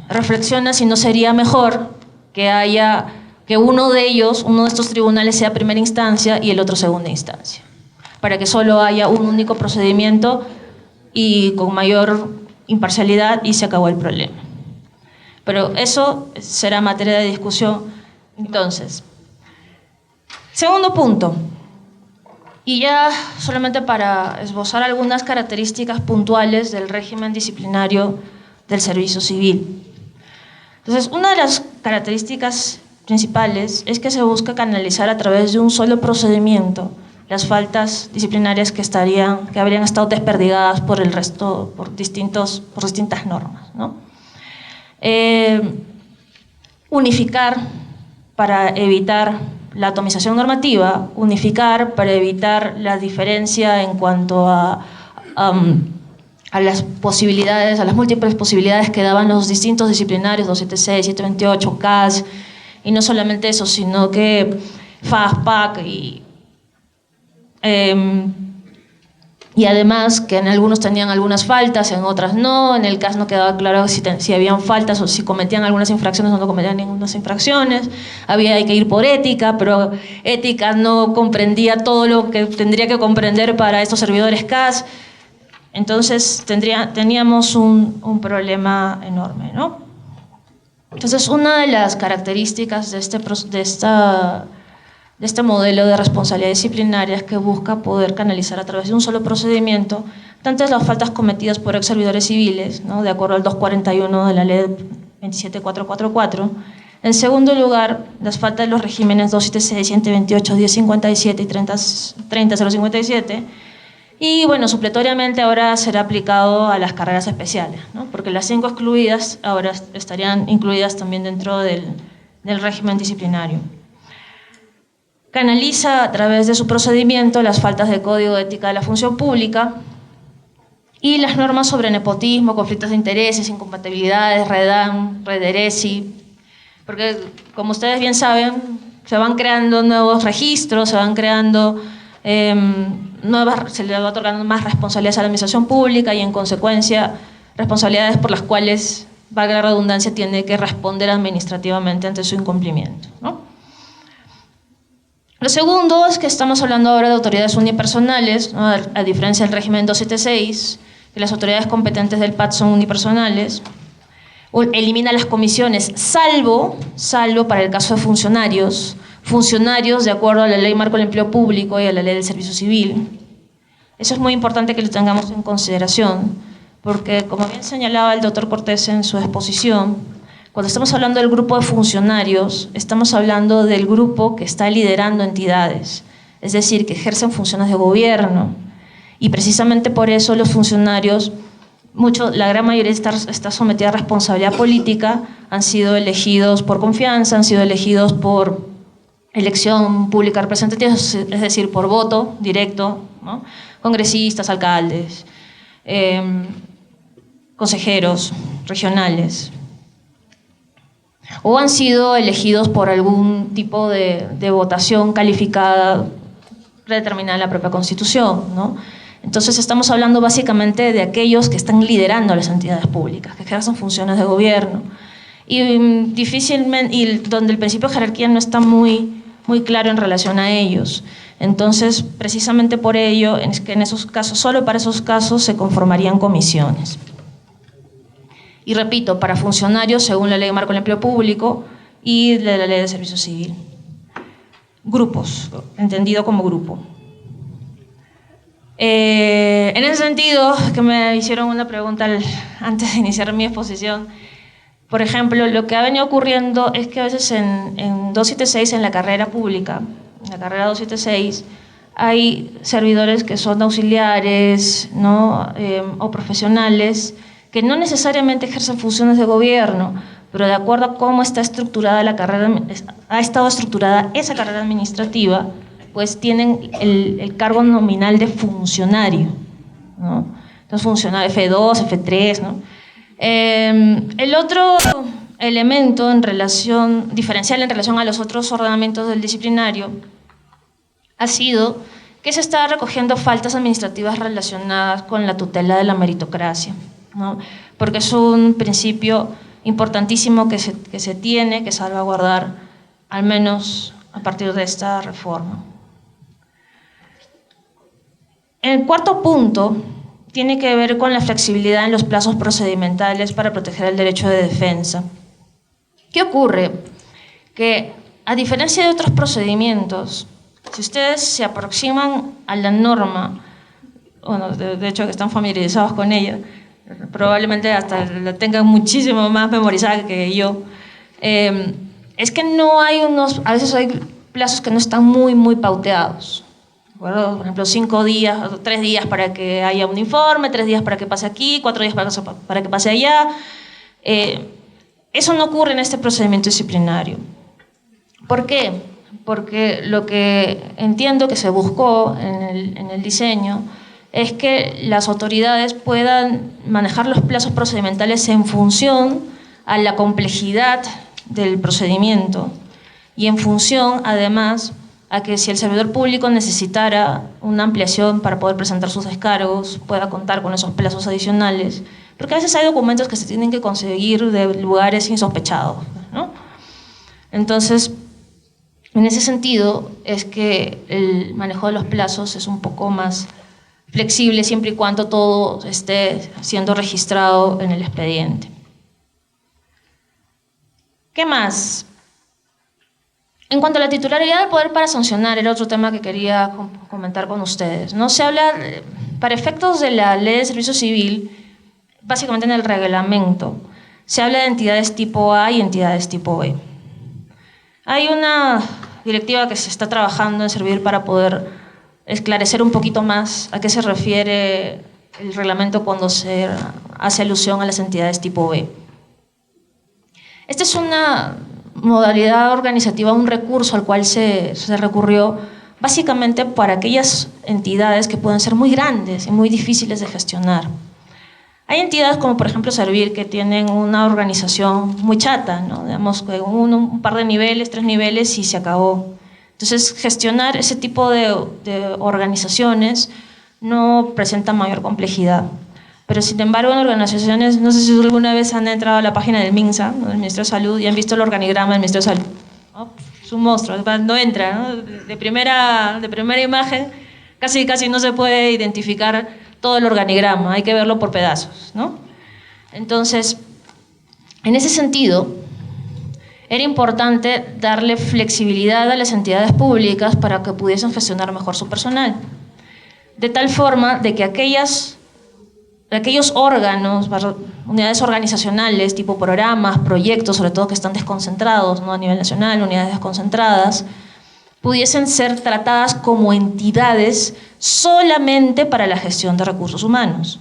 reflexiona si no sería mejor que uno de estos tribunales sea primera instancia y el otro segunda instancia, para que solo haya un único procedimiento y con mayor imparcialidad, y se acabó el problema. Pero eso será materia de discusión. Entonces, segundo punto, y ya solamente para esbozar algunas características puntuales del régimen disciplinario del servicio civil. Entonces, una de las características principales es que se busca canalizar a través de un solo procedimiento las faltas disciplinarias que habrían estado desperdigadas por el resto, por distintas normas, ¿no? Unificar para evitar la atomización normativa, unificar para evitar la diferencia en cuanto a las posibilidades, a las múltiples posibilidades que daban los distintos disciplinarios, 276, 728, CAS, y no solamente eso, sino que FAS, PAC y además que en algunos tenían algunas faltas, en otras no. En el CAS no quedaba claro si habían faltas o si cometían algunas infracciones o no cometían ninguna infracciones. Hay que ir por ética, pero ética no comprendía todo lo que tendría que comprender para estos servidores CAS. Entonces teníamos un problema enorme, ¿no? Entonces, una de las características de este modelo de responsabilidad disciplinaria es que busca poder canalizar a través de un solo procedimiento tantas las faltas cometidas por ex servidores civiles, ¿no?, de acuerdo al 241 de la ley 27444. En segundo lugar, las faltas de los regímenes 276, 128, 1057 y 30057. Y bueno, supletoriamente ahora será aplicado a las carreras especiales, ¿no?, porque las 5 excluidas ahora estarían incluidas también dentro del régimen disciplinario. Canaliza a través de su procedimiento las faltas del Código de Ética de la Función Pública y las normas sobre nepotismo, conflictos de intereses, incompatibilidades, REDAM, REDERESI, porque como ustedes bien saben, se van creando nuevos registros, se van creando se le va otorgando más responsabilidades a la administración pública y en consecuencia responsabilidades por las cuales valga la redundancia, tiene que responder administrativamente ante su incumplimiento, ¿no? Lo segundo es que estamos hablando ahora de autoridades unipersonales, ¿no? A diferencia del régimen 276, que las autoridades competentes del PAT son unipersonales. Elimina las comisiones, salvo para el caso de funcionarios de acuerdo a la Ley Marco del Empleo Público y a la Ley del Servicio Civil. Eso es muy importante que lo tengamos en consideración, porque como bien señalaba el doctor Cortés en su exposición, cuando estamos hablando del grupo de funcionarios, estamos hablando del grupo que está liderando entidades, es decir, que ejercen funciones de gobierno. Y precisamente por eso los funcionarios, la gran mayoría está sometida a responsabilidad política, han sido elegidos por confianza, han sido elegidos por elección pública representativa, es decir, por voto directo, ¿no? Congresistas, alcaldes, consejeros regionales, o han sido elegidos por algún tipo de votación calificada predeterminada en la propia Constitución, ¿no? Entonces estamos hablando básicamente de aquellos que están liderando las entidades públicas, que ejercen funciones de gobierno, y donde el principio de jerarquía no está muy claro en relación a ellos. Entonces, precisamente por ello, es que en esos casos, solo para esos casos, se conformarían comisiones. Y repito, para funcionarios según la Ley Marco del Empleo Público y de la Ley de Servicio Civil. Grupos, entendido como grupo. En ese sentido, que me hicieron una pregunta antes de iniciar mi exposición, por ejemplo, lo que ha venido ocurriendo es que a veces en 276, en la carrera pública, en la carrera 276, hay servidores que son auxiliares, ¿no? O profesionales que no necesariamente ejercen funciones de gobierno, pero de acuerdo a cómo está estructurada la carrera, ha estado estructurada esa carrera administrativa, pues tienen el cargo nominal de funcionario, ¿no? Entonces funcionario F2, F3, ¿no? El otro elemento diferencial en relación a los otros ordenamientos del disciplinario ha sido que se está recogiendo faltas administrativas relacionadas con la tutela de la meritocracia, ¿no? Porque es un principio importantísimo que se tiene que salvaguardar, al menos a partir de esta reforma. El cuarto punto tiene que ver con la flexibilidad en los plazos procedimentales para proteger el derecho de defensa. ¿Qué ocurre? Que a diferencia de otros procedimientos, si ustedes se aproximan a la norma, bueno, de hecho que están familiarizados con ella, probablemente hasta la tengan muchísimo más memorizada que yo, es que no hay a veces hay plazos que no están muy pauteados. Por ejemplo, 5 días, 3 días para que haya un informe, 3 días para que pase aquí, 4 días para que pase allá. Eso no ocurre en este procedimiento disciplinario. ¿Por qué? Porque lo que entiendo que se buscó en el diseño es que las autoridades puedan manejar los plazos procedimentales en función a la complejidad del procedimiento y en función, además, a que si el servidor público necesitara una ampliación para poder presentar sus descargos, pueda contar con esos plazos adicionales, porque a veces hay documentos que se tienen que conseguir de lugares insospechados, ¿no? Entonces, en ese sentido, es que el manejo de los plazos es un poco más flexible siempre y cuando todo esté siendo registrado en el expediente. ¿Qué más? En cuanto a la titularidad del poder para sancionar, era otro tema que quería comentar con ustedes, ¿no? Se habla, para efectos de la Ley de Servicio Civil, básicamente en el reglamento, se habla de entidades tipo A y entidades tipo B. Hay una directiva que se está trabajando en servir para poder esclarecer un poquito más a qué se refiere el reglamento cuando se hace alusión a las entidades tipo B. Esta es una modalidad organizativa, un recurso al cual se recurrió básicamente para aquellas entidades que pueden ser muy grandes y muy difíciles de gestionar. Hay entidades como por ejemplo Servir que tienen una organización muy chata, ¿no? Digamos, un par de niveles, 3 niveles y se acabó. Entonces gestionar ese tipo de organizaciones no presenta mayor complejidad. Pero sin embargo en organizaciones, no sé si alguna vez han entrado a la página del MINSA, ¿no?, del Ministerio de Salud, y han visto el organigrama del Ministerio de Salud, ¿no? Es un monstruo, no entra, ¿no? De primera imagen casi no se puede identificar todo el organigrama, hay que verlo por pedazos, ¿no? Entonces, en ese sentido, era importante darle flexibilidad a las entidades públicas para que pudiesen gestionar mejor su personal, de tal forma de que aquellos órganos, unidades organizacionales, tipo programas, proyectos, sobre todo que están desconcentrados, ¿no?, a nivel nacional, unidades desconcentradas, pudiesen ser tratadas como entidades solamente para la gestión de recursos humanos.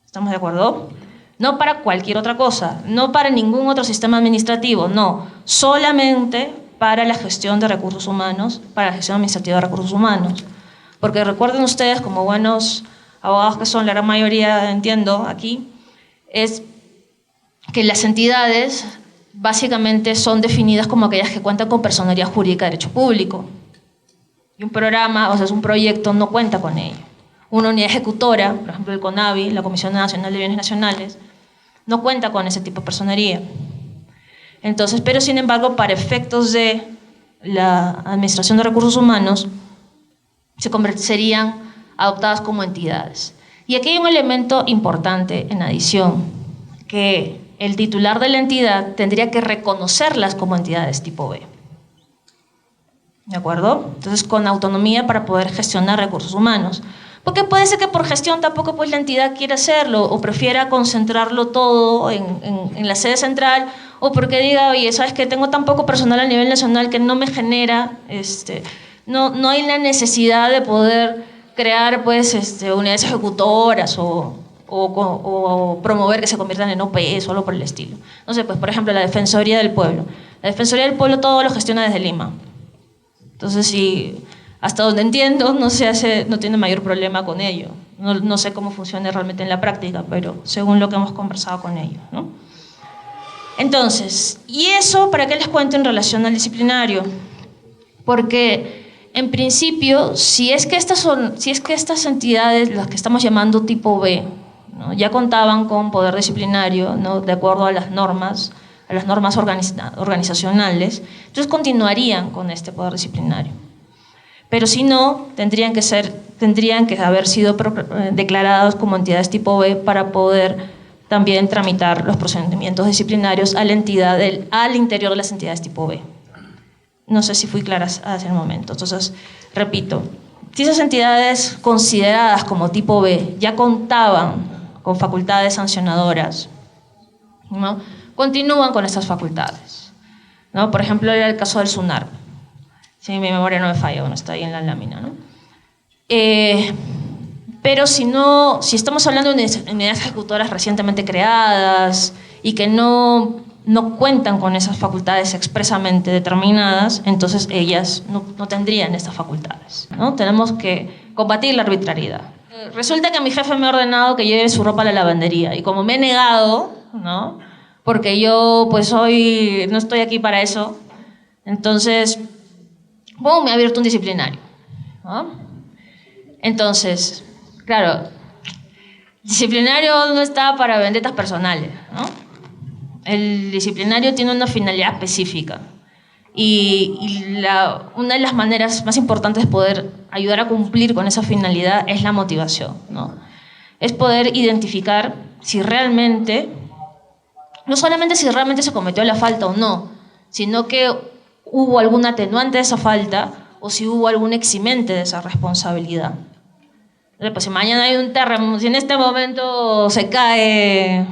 ¿Estamos de acuerdo? No para cualquier otra cosa, no para ningún otro sistema administrativo, no, solamente para la gestión de recursos humanos, para la gestión administrativa de recursos humanos. Porque recuerden ustedes, como buenos abogados que son, la gran mayoría, entiendo, aquí, es que las entidades básicamente son definidas como aquellas que cuentan con personería jurídica de derecho público. Y un programa, o sea, es un proyecto, no cuenta con ello. Una unidad ejecutora, por ejemplo el CONAVI, la Comisión Nacional de Bienes Nacionales, no cuenta con ese tipo de personería. Entonces, pero sin embargo, para efectos de la administración de recursos humanos, serían adoptadas como entidades. Y aquí hay un elemento importante en adición, que el titular de la entidad tendría que reconocerlas como entidades tipo B. ¿De acuerdo? Entonces, con autonomía para poder gestionar recursos humanos. Porque puede ser que por gestión tampoco pues la entidad quiera hacerlo o prefiera concentrarlo todo en la sede central, o porque diga, oye, ¿sabes qué? Tengo tan poco personal a nivel nacional que no me genera, no hay la necesidad de poder crear pues, unidades ejecutoras o promover que se conviertan en OPS o algo por el estilo. No sé, pues por ejemplo la Defensoría del Pueblo. La Defensoría del Pueblo todo lo gestiona desde Lima. Entonces, hasta donde entiendo, no tiene mayor problema con ello. No sé cómo funciona realmente en la práctica, pero según lo que hemos conversado con ellos, ¿no? Entonces, ¿y eso para qué les cuento en relación al disciplinario? Porque en principio, si es que estas entidades, las que estamos llamando tipo B, ¿no?, ya contaban con poder disciplinario, ¿no?, de acuerdo a las normas organizacionales, entonces continuarían con este poder disciplinario. Pero si no, tendrían que haber sido declarados como entidades tipo B para poder también tramitar los procedimientos disciplinarios al interior de las entidades tipo B. No sé si fui clara hace un momento. Entonces, repito, si esas entidades consideradas como tipo B ya contaban con facultades sancionadoras, ¿no?, continúan con estas facultades, ¿no? Por ejemplo, era el caso del SUNAR. Si mi memoria no me falla, bueno, está ahí en la lámina, ¿no? Pero si estamos hablando de unidades ejecutoras recientemente creadas y que no cuentan con esas facultades expresamente determinadas, entonces ellas no tendrían estas facultades, ¿no? Tenemos que combatir la arbitrariedad. Resulta que mi jefe me ha ordenado que lleve su ropa a la lavandería y como me he negado, ¿no?, porque yo pues hoy no estoy aquí para eso, entonces me ha abierto un disciplinario, ¿no? Entonces, claro, disciplinario no está para vendetas personales, ¿no? El disciplinario tiene una finalidad específica y una de las maneras más importantes de poder ayudar a cumplir con esa finalidad es la motivación, ¿no? Es poder identificar si realmente, no solamente si realmente se cometió la falta o no, sino que hubo algún atenuante de esa falta o si hubo algún eximente de esa responsabilidad. Pues si mañana hay un terremoto, si en este momento se cae,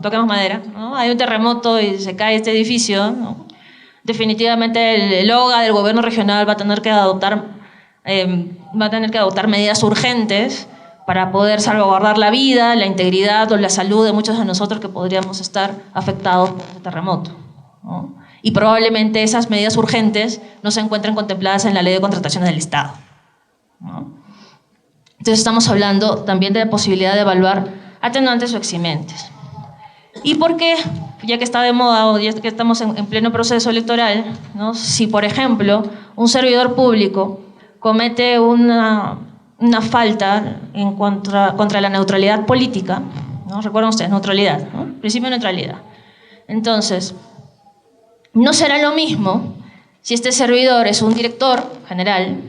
toquemos madera, ¿no?, hay un terremoto y se cae este edificio, ¿no?, definitivamente el OGA del gobierno regional va a tener que adoptar medidas urgentes para poder salvaguardar la vida, la integridad o la salud de muchos de nosotros que podríamos estar afectados por este terremoto, ¿no? Y probablemente esas medidas urgentes no se encuentren contempladas en la Ley de Contrataciones del Estado, ¿no? Entonces estamos hablando también de la posibilidad de evaluar atenuantes o eximentes. ¿Y por qué? Ya que está de moda o ya que estamos en pleno proceso electoral, ¿no?, si por ejemplo un servidor público comete una una falta contra la neutralidad política, ¿no? Recuerden ustedes, neutralidad, ¿no? Principio de neutralidad. Entonces, no será lo mismo si este servidor es un director general,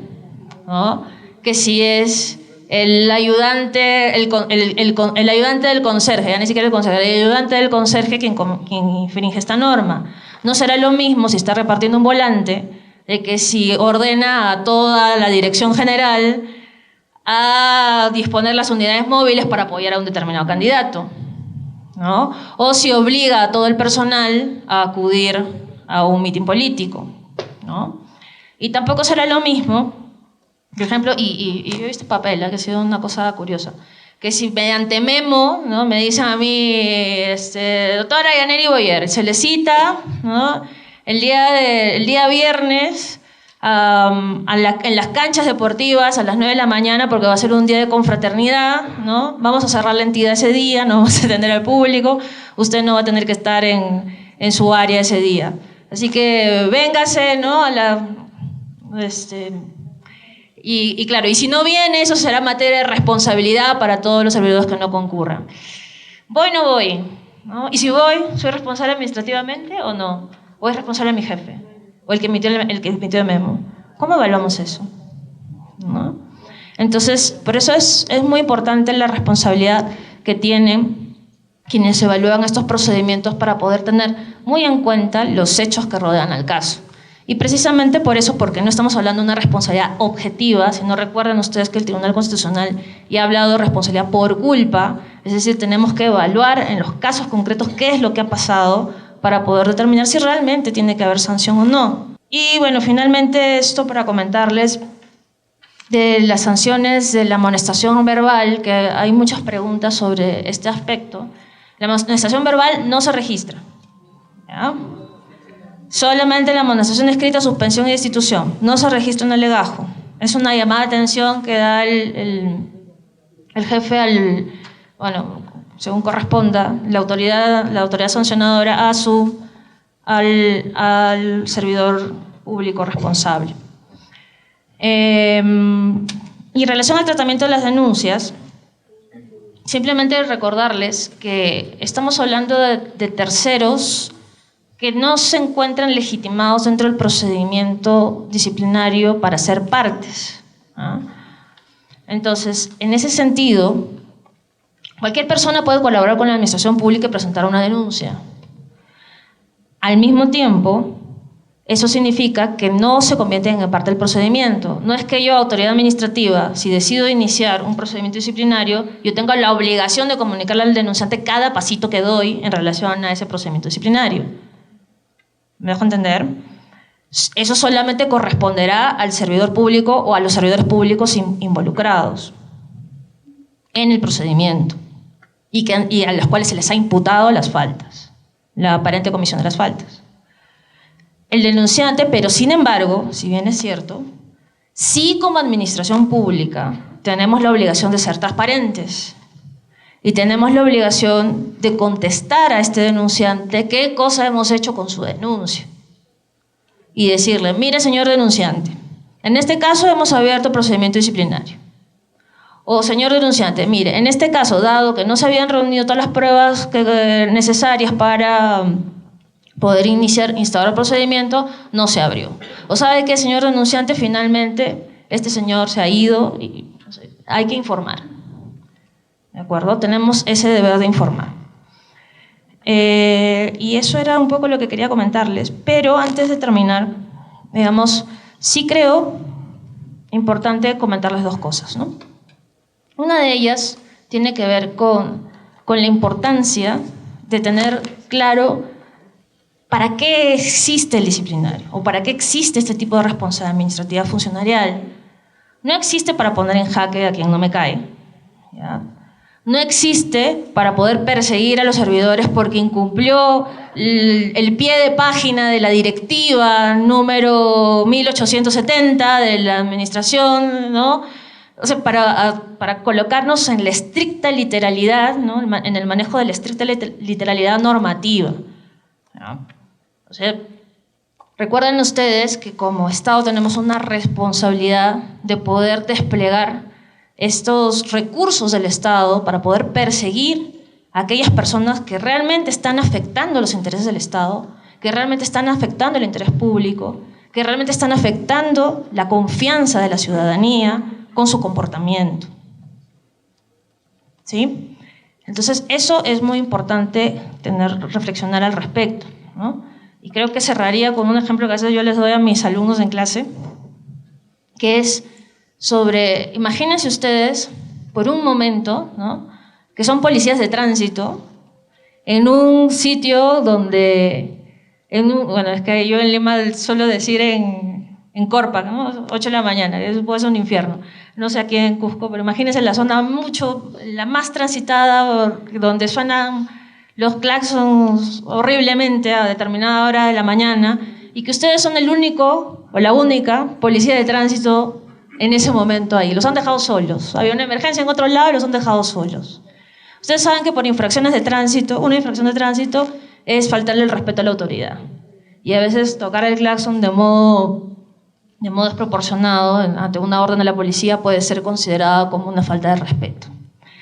¿no? Que si es el ayudante, el ayudante del conserje, ya ni siquiera el conserje, el ayudante del conserje quien infringe esta norma. No será lo mismo si está repartiendo un volante de que si ordena a toda la dirección general a disponer las unidades móviles para apoyar a un determinado candidato, ¿no? O si obliga a todo el personal a acudir a un mitin político, ¿no? Y tampoco será lo mismo, por ejemplo, y yo he visto papel, que ha sido una cosa curiosa, que si mediante memo, ¿no? Me dicen a mí, doctora Yaneri Boyer, se le cita, ¿no? el día viernes en las canchas deportivas a las 9 de la mañana porque va a ser un día de confraternidad, ¿no? Vamos a cerrar la entidad ese día, no vamos a atender al público, usted no va a tener que estar en su área ese día. Así que véngase, ¿no? Y claro, y si no viene, eso será materia de responsabilidad para todos los servidores que no concurran. ¿Voy o no voy? ¿No? Y si voy, ¿soy responsable administrativamente o no? ¿O es responsable mi jefe? ¿O el que emitió el memo? ¿Cómo evaluamos eso? ¿No? Entonces, por eso es muy importante la responsabilidad que tienen quienes evalúan estos procedimientos para poder tener muy en cuenta los hechos que rodean al caso. Y precisamente por eso, porque no estamos hablando de una responsabilidad objetiva, sino recuerden ustedes que el Tribunal Constitucional ya ha hablado de responsabilidad por culpa, es decir, tenemos que evaluar en los casos concretos qué es lo que ha pasado para poder determinar si realmente tiene que haber sanción o no. Y bueno, finalmente esto para comentarles de las sanciones de la amonestación verbal, que hay muchas preguntas sobre este aspecto. La amonestación verbal no se registra, ¿ya? Solamente la amonestación escrita, suspensión y destitución. No se registra en el legajo. Es una llamada de atención que da el jefe según corresponda, la autoridad sancionadora al servidor público responsable. Y en relación al tratamiento de las denuncias, simplemente recordarles que estamos hablando de terceros que no se encuentran legitimados dentro del procedimiento disciplinario para ser partes, ¿ah? Entonces, en ese sentido, cualquier persona puede colaborar con la administración pública y presentar una denuncia. Al mismo tiempo, eso significa que no se convierte en parte del procedimiento. No es que yo, autoridad administrativa, si decido iniciar un procedimiento disciplinario, yo tengo la obligación de comunicarle al denunciante cada pasito que doy en relación a ese procedimiento disciplinario. ¿Me dejo entender? Eso solamente corresponderá al servidor público o a los servidores públicos involucrados en el procedimiento y a los cuales se les ha imputado las faltas, la aparente comisión de las faltas. El denunciante, pero sin embargo, si bien es cierto, sí como administración pública tenemos la obligación de ser transparentes y tenemos la obligación de contestar a este denunciante qué cosa hemos hecho con su denuncia. Y decirle, mire señor denunciante, en este caso hemos abierto procedimiento disciplinario. O señor denunciante, mire, en este caso, dado que no se habían reunido todas las pruebas necesarias para poder instaurar el procedimiento, no se abrió. O sabe que señor denunciante, finalmente este señor se ha ido y hay que informar. ¿De acuerdo? Tenemos ese deber de informar. Y eso era un poco lo que quería comentarles. Pero antes de terminar, digamos, sí creo importante comentarles dos cosas, ¿no? Una de ellas tiene que ver con la importancia de tener claro para qué existe el disciplinario o para qué existe este tipo de responsabilidad administrativa funcionarial. No existe para poner en jaque a quien no me cae, ¿ya? No existe para poder perseguir a los servidores porque incumplió el pie de página de la directiva número 1870 de la administración, ¿no? O sea, para colocarnos en la estricta literalidad, ¿no? En el manejo de la estricta literalidad normativa, ¿no? O sea, recuerden ustedes que como Estado tenemos una responsabilidad de poder desplegar estos recursos del Estado para poder perseguir a aquellas personas que realmente están afectando los intereses del Estado, que realmente están afectando el interés público, que realmente están afectando la confianza de la ciudadanía con su comportamiento. ¿Sí? Entonces, eso es muy importante reflexionar al respecto, ¿no? Y creo que cerraría con un ejemplo que a veces yo les doy a mis alumnos en clase, que es sobre, imagínense ustedes, por un momento, ¿no?, que son policías de tránsito en un sitio donde, bueno, es que yo en Lima suelo decir en Corpa, ¿no? 8 de la mañana, puede ser un infierno. No sé aquí en Cusco, pero imagínense la zona la más transitada, donde suenan los claxons horriblemente a determinada hora de la mañana, y que ustedes son el único o la única policía de tránsito en ese momento ahí. Los han dejado solos. Había una emergencia en otro lado y los han dejado solos. Ustedes saben que por infracciones de tránsito, una infracción de tránsito es faltarle el respeto a la autoridad. Y a veces tocar el claxon de modo desproporcionado ante una orden de la policía puede ser considerado como una falta de respeto.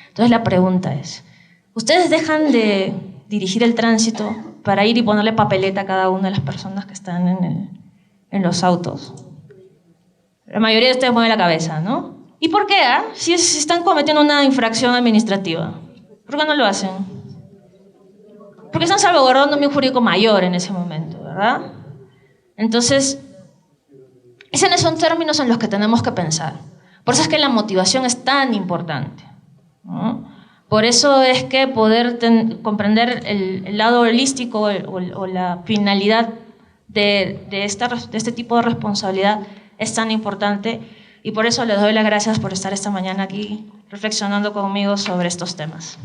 Entonces la pregunta es, ¿ustedes dejan de dirigir el tránsito para ir y ponerle papeleta a cada una de las personas que están en los autos? La mayoría de ustedes mueven la cabeza, ¿no? ¿Y por qué? Si están cometiendo una infracción administrativa, ¿por qué no lo hacen? Porque están salvaguardando un bien jurídico mayor en ese momento, ¿verdad? Entonces, esos son términos en los que tenemos que pensar. Por eso es que la motivación es tan importante, ¿no? Por eso es que poder comprender el lado holístico o la finalidad de este tipo de responsabilidad es tan importante, y por eso les doy las gracias por estar esta mañana aquí reflexionando conmigo sobre estos temas.